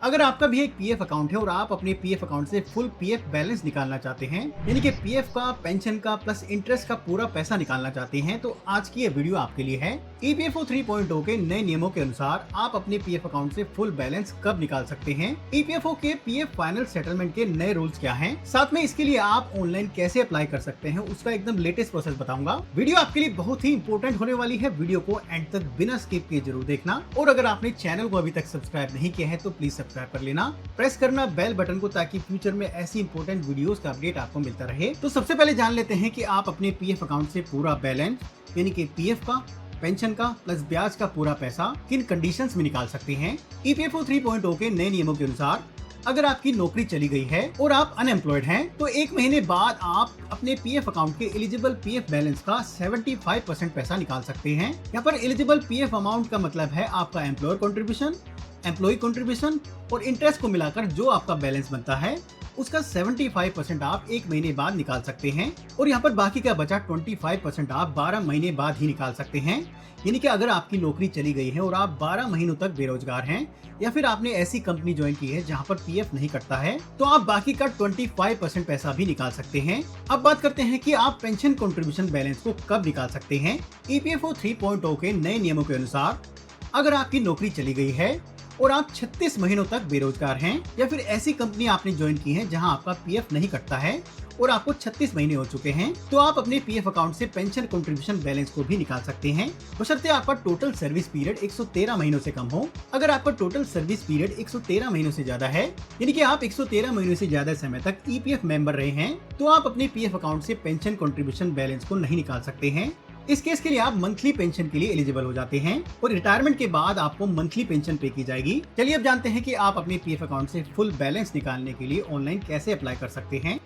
अगर आपका भी एक पीएफ अकाउंट है और आप अपने पीएफ अकाउंट से फुल पीएफ बैलेंस निकालना चाहते हैं, यानी कि पीएफ का, पेंशन का प्लस इंटरेस्ट का पूरा पैसा निकालना चाहते हैं, तो आज की ये वीडियो आपके लिए है। ईपीएफओ 3.0 के नए नियमों के अनुसार आप अपने पीएफ अकाउंट से फुल बैलेंस कब निकाल सकते हैं, ईपीएफओ के पीएफ फाइनल सेटलमेंट के नए रूल्स क्या हैं, साथ में इसके लिए आप ऑनलाइन कैसे अप्लाई कर सकते हैं उसका एकदम लेटेस्ट प्रोसेस बताऊंगा। वीडियो आपके लिए बहुत ही इंपॉर्टेंट होने वाली है, वीडियो को एंड तक बिना स्किप किए जरूर देखना। और अगर आपने चैनल को अभी तक सब्सक्राइब नहीं किया है तो प्लीज सब्सक्राइब कर लेना, प्रेस करना बेल बटन को, ताकि फ्यूचर में ऐसी इंपॉर्टेंट वीडियोस का अपडेट आपको मिलता रहे। तो सबसे पहले जान लेते हैं कि आप अपने पीएफ अकाउंट से पूरा बैलेंस, यानी कि पीएफ का, पेंशन का प्लस ब्याज का पूरा पैसा किन कंडीशंस में निकाल सकते हैं। ईपीएफओ 3.0 के नए नियमों के अनुसार अगर आपकी नौकरी चली गई है और आप अनएम्प्लॉयड हैं, तो 1 महीने बाद आप अपने पीएफ अकाउंट के एलिजिबल पीएफ बैलेंस का 75% पैसा निकाल सकते हैं। यहाँ पर एलिजिबल पीएफ अमाउंट का मतलब है आपका एम्प्लॉयर कंट्रीब्यूशन, एम्प्लॉय कंट्रीब्यूशन और इंटरेस्ट को मिलाकर जो आपका बैलेंस बनता है उसका 75% आप 1 महीने बाद निकाल सकते हैं। और यहाँ पर बाकी का बचा 25% आप 12 महीने बाद ही निकाल सकते हैं। यानी कि अगर आपकी नौकरी चली गई है और आप 12 महीनों तक बेरोजगार हैं, या फिर आपने ऐसी कंपनी ज्वाइन की है जहां पर पीएफ नहीं कटता है, तो आप बाकी का 25% पैसा भी निकाल सकते हैं। अब बात करते हैं कि आप पेंशन कंट्रीब्यूशन बैलेंस को कब निकाल सकते हैं। ईपीएफओ 3.0 के नए नियमों के अनुसार अगर आपकी नौकरी चली गई है और आप 36 महीनों तक बेरोजगार हैं, या फिर ऐसी कंपनी आपने ज्वाइन की है जहां आपका पीएफ नहीं कटता है और आपको 36 महीने हो चुके हैं, तो आप अपने पीएफ अकाउंट से पेंशन कंट्रीब्यूशन बैलेंस को भी निकाल सकते हैं, बशर्ते आपका टोटल सर्विस पीरियड 113 महीनों से कम हो। अगर आपका टोटल सर्विस पीरियड 113 महीनों से ज्यादा है, यानी कि आप 113 महीनों से ज्यादा समय तक ईपीएफ मेंबर रहे हैं, तो आप अपने पीएफ अकाउंट से पेंशन कंट्रीब्यूशन बैलेंस को नहीं निकाल सकते हैं। इस केस के लिए आप मंथली पेंशन के लिए एलिजिबल हो जाते हैं और रिटायरमेंट के बाद आपको मंथली पेंशन पे की जाएगी। चलिए अब जानते हैं कि आप अपने पीएफ अकाउंट से फुल बैलेंस निकालने के लिए ऑनलाइन कैसे अप्लाई कर सकते हैं।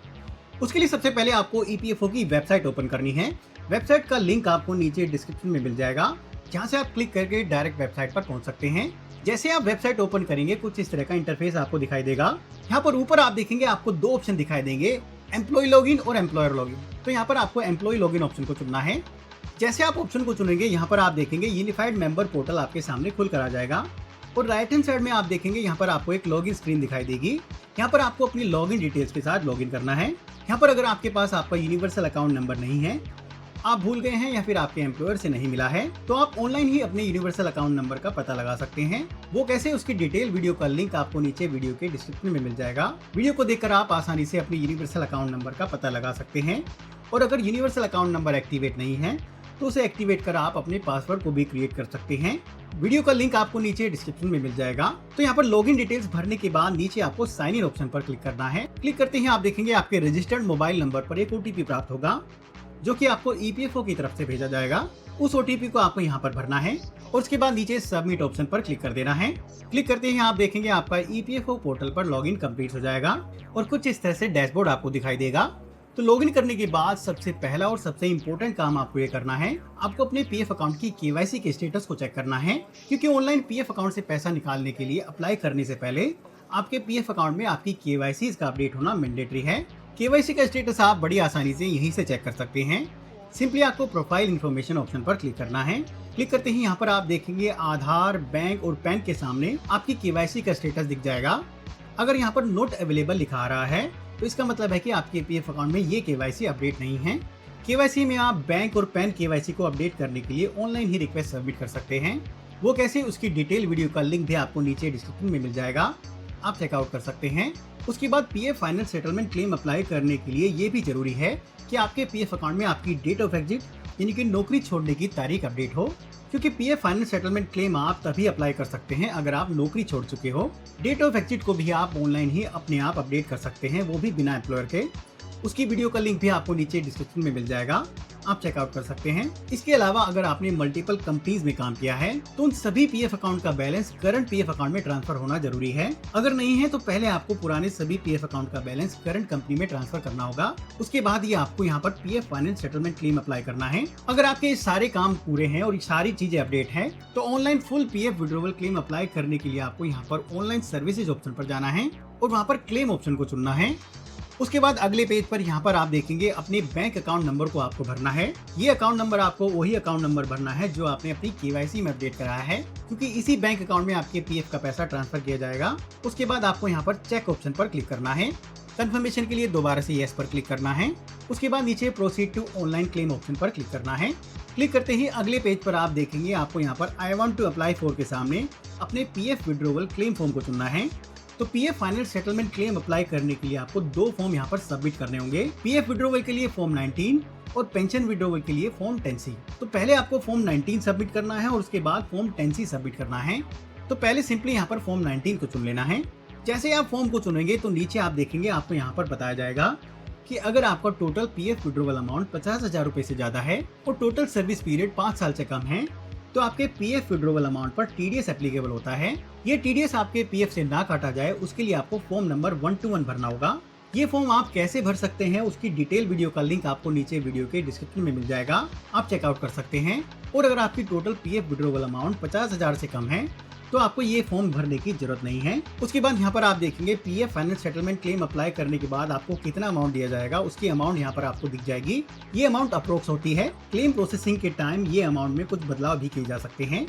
उसके लिए सबसे पहले आपको ईपीएफओ की वेबसाइट ओपन करनी है। वेबसाइट का लिंक आपको नीचे डिस्क्रिप्शन में मिल जाएगा, जहां से आप क्लिक करके डायरेक्ट वेबसाइट पर पहुंच सकते हैं। जैसे आप वेबसाइट ओपन करेंगे कुछ इस तरह का इंटरफेस आपको दिखाई देगा। यहाँ पर ऊपर आप देखेंगे आपको 2 ऑप्शन दिखाई देंगे, एम्प्लॉय लॉगिन और एम्प्लॉयर लॉगिन। तो यहाँ पर आपको एम्प्लॉय लॉगिन ऑप्शन को चुनना है। जैसे आप ऑप्शन को चुनेंगे, यहाँ पर आप देखेंगे यूनिफाइड मेंबर पोर्टल आपके सामने खुल कर आ जाएगा और राइट हैंड साइड में आप देखेंगे यहाँ पर आपको एक लॉगिन स्क्रीन दिखाई देगी। यहाँ पर आपको अपनी लॉगिन डिटेल्स के साथ लॉगिन करना है। यहाँ पर अगर आपके पास आपका यूनिवर्सल अकाउंट नंबर नहीं है, आप भूल गए हैं या फिर आपके एम्प्लॉयर से नहीं मिला है, तो आप ऑनलाइन ही अपने यूनिवर्सल अकाउंट नंबर का पता लगा सकते हैं। वो कैसे, उसकी डिटेल वीडियो का लिंक आपको नीचे वीडियो के डिस्क्रिप्शन में मिल जाएगा। वीडियो को देखकर आप आसानी से अपने यूनिवर्सल अकाउंट नंबर का पता लगा सकते हैं। और अगर यूनिवर्सल अकाउंट नंबर एक्टिवेट नहीं है तो उसे एक्टिवेट कर आप अपने पासवर्ड को भी क्रिएट कर सकते हैं। वीडियो का लिंक आपको नीचे डिस्क्रिप्शन में मिल जाएगा। तो यहाँ पर लॉगिन डिटेल्स भरने के बाद नीचे आपको साइन इन ऑप्शन पर क्लिक करना है। क्लिक करते ही आप देखेंगे आपके रजिस्टर्ड मोबाइल नंबर पर एक ओटीपी प्राप्त होगा, जो कि आपको ईपीएफओ की तरफ से भेजा जाएगा। उस ओटीपी को आपको यहाँ पर भरना है और उसके बाद नीचे सबमिट ऑप्शन पर क्लिक कर देना है। क्लिक करते ही आप देखेंगे आपका ईपीएफओ पोर्टल पर लॉगिन कंप्लीट हो जाएगा और कुछ इस तरह से डैशबोर्ड आपको दिखाई देगा। तो लॉगिन करने के बाद सबसे पहला और सबसे इम्पोर्टेंट काम आपको ये करना है, आपको अपने पीएफ अकाउंट की केवाईसी के स्टेटस को चेक करना है, क्योंकि ऑनलाइन पीएफ अकाउंट से पैसा निकालने के लिए अप्लाई करने से पहले आपके पीएफ अकाउंट में आपकी केवाईसी का अपडेट होना मैंडेटरी है। केवाईसी का स्टेटस आप बड़ी आसानी से यहीं से चेक कर सकते हैं। सिंपली आपको प्रोफाइल इन्फॉर्मेशन ऑप्शन पर क्लिक करना है। क्लिक करते ही यहाँ पर आप देखेंगे आधार, बैंक और पैन के सामने आपकी केवाईसी का स्टेटस दिख जाएगा। अगर यहाँ पर नोट अवेलेबल लिखा आ रहा है तो इसका मतलब है कि आपके पीएफ अकाउंट में ये केवाईसी अपडेट नहीं है। केवाईसी में आप बैंक और पैन केवाईसी को अपडेट करने के लिए ऑनलाइन ही रिक्वेस्ट सबमिट कर सकते हैं। वो कैसे, उसकी डिटेल वीडियो का लिंक भी आपको नीचे डिस्क्रिप्शन में मिल जाएगा, आप चेकआउट कर सकते हैं। उसके बाद PF final settlement claim apply करने के लिए ये भी जरूरी है कि आपके पीएफ अकाउंट में आपकी डेट ऑफ एग्जिट, यानी कि नौकरी छोड़ने की तारीख अपडेट हो, क्योंकि पीएफ फाइनल सेटलमेंट क्लेम आप तभी अप्लाई कर सकते हैं अगर आप नौकरी छोड़ चुके हो। डेट ऑफ एग्जिट को भी आप ऑनलाइन ही अपने आप अपडेट कर सकते हैं, वो भी बिना एम्प्लॉयर के। उसकी वीडियो का लिंक भी आपको नीचे डिस्क्रिप्शन में मिल जाएगा, आप चेकआउट कर सकते हैं। इसके अलावा अगर आपने मल्टीपल कंपनीज में काम किया है तो उन सभी पीएफ अकाउंट का बैलेंस करंट पीएफ अकाउंट में ट्रांसफर होना जरूरी है। अगर नहीं है तो पहले आपको पुराने सभी पीएफ अकाउंट का बैलेंस करंट कंपनी में ट्रांसफर करना होगा। उसके बाद ही आपको यहाँ पर PF final settlement claim apply करना है। अगर आपके सारे काम पूरे हैं और सारी चीजें अपडेट है तो online full PF withdrawal claim apply करने के लिए आपको यहाँ पर ऑनलाइन सर्विसेज ऑप्शन पर जाना है और वहाँ पर क्लेम ऑप्शन को चुनना है। उसके बाद अगले पेज पर यहाँ पर आप देखेंगे अपने बैंक अकाउंट नंबर को आपको भरना है। ये अकाउंट नंबर आपको वही अकाउंट नंबर भरना है जो आपने अपनी केवाईसी में अपडेट कराया है, क्योंकि इसी बैंक अकाउंट में आपके पीएफ का पैसा ट्रांसफर किया जाएगा। उसके बाद आपको यहाँ पर चेक ऑप्शन पर क्लिक करना है। कंफर्मेशन के लिए दोबारा से यस पर क्लिक करना है। उसके बाद नीचे proceed to online claim option पर क्लिक करना है। क्लिक करते ही अगले पेज पर आप देखेंगे आपको यहाँ पर I want to apply for के सामने अपने पीएफ विड्रॉवल क्लेम फॉर्म को चुनना है। तो PF final settlement claim apply करने के लिए आपको 2 फॉर्म यहाँ पर सबमिट करने होंगे। पीएफ विड्रॉवल के लिए फॉर्म 19 और पेंशन विड्रॉवल के लिए फॉर्म 10C। तो पहले आपको फॉर्म 19 सबमिट करना है और उसके बाद फॉर्म 10C सबमिट करना है। तो पहले सिंपली यहाँ पर फॉर्म 19 को चुन लेना है। जैसे आप फॉर्म को चुनेंगे तो नीचे आप देखेंगे आपको यहाँ पर बताया जाएगा कि अगर आपका टोटल पीएफ विड्रॉवल अमाउंट 50,000 रुपए से ज्यादा है और टोटल सर्विस पीरियड 5 साल से कम है तो आपके पीएफ विड्रॉवल अमाउंट पर टीडीएस एप्लीकेबल होता है। ये टीडीएस आपके पीएफ से ना काटा जाए उसके लिए आपको फॉर्म नंबर 121 भरना होगा। ये फॉर्म आप कैसे भर सकते हैं उसकी डिटेल वीडियो का लिंक आपको नीचे वीडियो के डिस्क्रिप्शन में मिल जाएगा, आप चेकआउट कर सकते हैं। और अगर आपकी टोटल पीएफ विड्रॉवल अमाउंट 50,000 से कम है तो आपको ये फॉर्म भरने की जरूरत नहीं है। उसके बाद यहाँ पर आप देखेंगे PF final settlement claim apply करने के बाद आपको कितना अमाउंट दिया जाएगा उसकी अमाउंट यहाँ पर आपको दिख जाएगी। ये अमाउंट अप्रोक्स होती है। क्लेम प्रोसेसिंग के टाइम ये अमाउंट में कुछ बदलाव भी किए जा सकते हैं।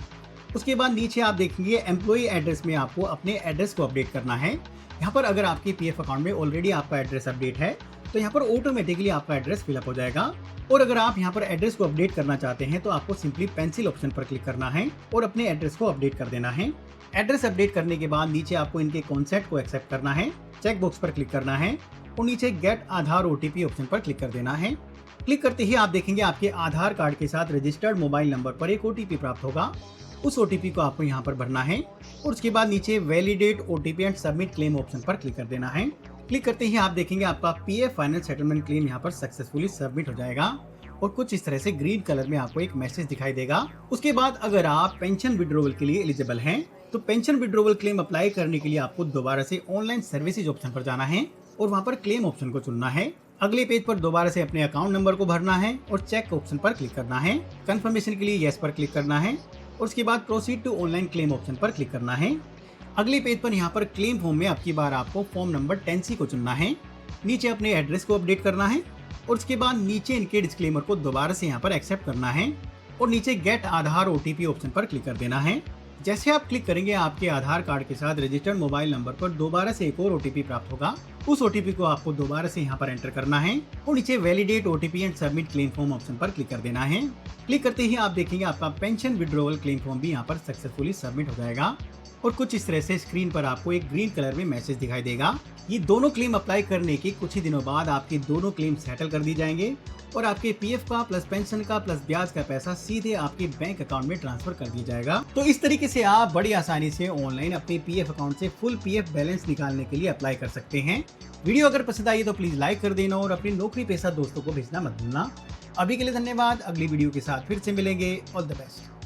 उसके बाद नीचे आप देखेंगे एम्प्लॉई एड्रेस में आपको अपने एड्रेस को अपडेट करना है। यहाँ पर अगर आपके पीएफ अकाउंट में ऑलरेडी आपका एड्रेस अपडेट है तो यहाँ पर ऑटोमेटिकली आपका एड्रेस फिलअप हो जाएगा। और अगर आप यहाँ पर एड्रेस को अपडेट करना चाहते हैं तो आपको सिंपली पेंसिल ऑप्शन पर क्लिक करना है और अपने एड्रेस को अपडेट कर देना है। एड्रेस अपडेट करने के बाद नीचे आपको इनके कॉन्सेप्ट को एक्सेप्ट करना है, चेक बॉक्स पर क्लिक करना है और नीचे गेट आधार ओटीपी ऑप्शन पर क्लिक कर देना है। क्लिक करते ही आप देखेंगे आपके आधार कार्ड के साथ रजिस्टर्ड मोबाइल नंबर पर एक ओटीपी प्राप्त होगा। उस ओटीपी को आपको यहाँ पर भरना है और उसके बाद नीचे validate OTP and submit claim option पर क्लिक कर देना है। क्लिक करते ही आप देखेंगे आपका पीएफ फाइनल सेटलमेंट क्लेम यहाँ पर सक्सेसफुली सबमिट हो जाएगा और कुछ इस तरह से ग्रीन कलर में आपको एक मैसेज दिखाई देगा। उसके बाद अगर आप पेंशन विड्रॉवल के लिए एलिजिबल हैं तो पेंशन विड्रॉवल क्लेम अप्लाई करने के लिए आपको दोबारा से ऑनलाइन सर्विसेज ऑप्शन पर जाना है और वहां पर क्लेम ऑप्शन को चुनना है। अगले पेज पर दोबारा से अपने अकाउंट नंबर को भरना है और चेक ऑप्शन पर क्लिक करना है। कंफर्मेशन के लिए यस पर क्लिक करना है और उसके बाद proceed to online claim option पर क्लिक करना है। अगले पेज पर यहाँ पर क्लेम फॉर्म में आपकी बार आपको फॉर्म नंबर 10C को चुनना है। नीचे अपने एड्रेस को अपडेट करना है और उसके बाद नीचे इनके डिस्क्लेमर को दोबारा से यहाँ पर एक्सेप्ट करना है और नीचे गेट आधार ओटीपी ऑप्शन पर क्लिक कर देना है। जैसे आप क्लिक करेंगे आपके आधार कार्ड के साथ रजिस्टर्ड मोबाइल नंबर पर दोबारा से एक और ओटीपी प्राप्त होगा। उस ओटीपी को आपको दोबारा से यहाँ पर एंटर करना है और नीचे validate OTP and submit claim form option पर क्लिक कर देना है। क्लिक करते ही आप देखेंगे आपका पेंशन विड्रॉवल क्लेम फॉर्म भी यहाँ पर सक्सेसफुली सबमिट हो जाएगा और कुछ इस तरह से स्क्रीन पर आपको एक ग्रीन कलर में मैसेज दिखाई देगा। ये दोनों क्लेम अप्लाई करने के कुछ ही दिनों बाद आपके दोनों क्लेम सेटल कर दी जाएंगे और आपके पीएफ का प्लस पेंशन का प्लस ब्याज का पैसा सीधे आपके बैंक अकाउंट में ट्रांसफर कर दिया जाएगा। तो इस तरीके से आप बड़ी आसानी से ऑनलाइन अपने पीएफ अकाउंट से फुल पीएफ बैलेंस निकालने के लिए अप्लाई कर सकते हैं। वीडियो अगर पसंद आई तो प्लीज लाइक कर देना और अपनी नौकरी पेशा दोस्तों को भेजना मत भूलना। अभी के लिए धन्यवाद। अगली वीडियो के साथ फिर से मिलेंगे। All the best.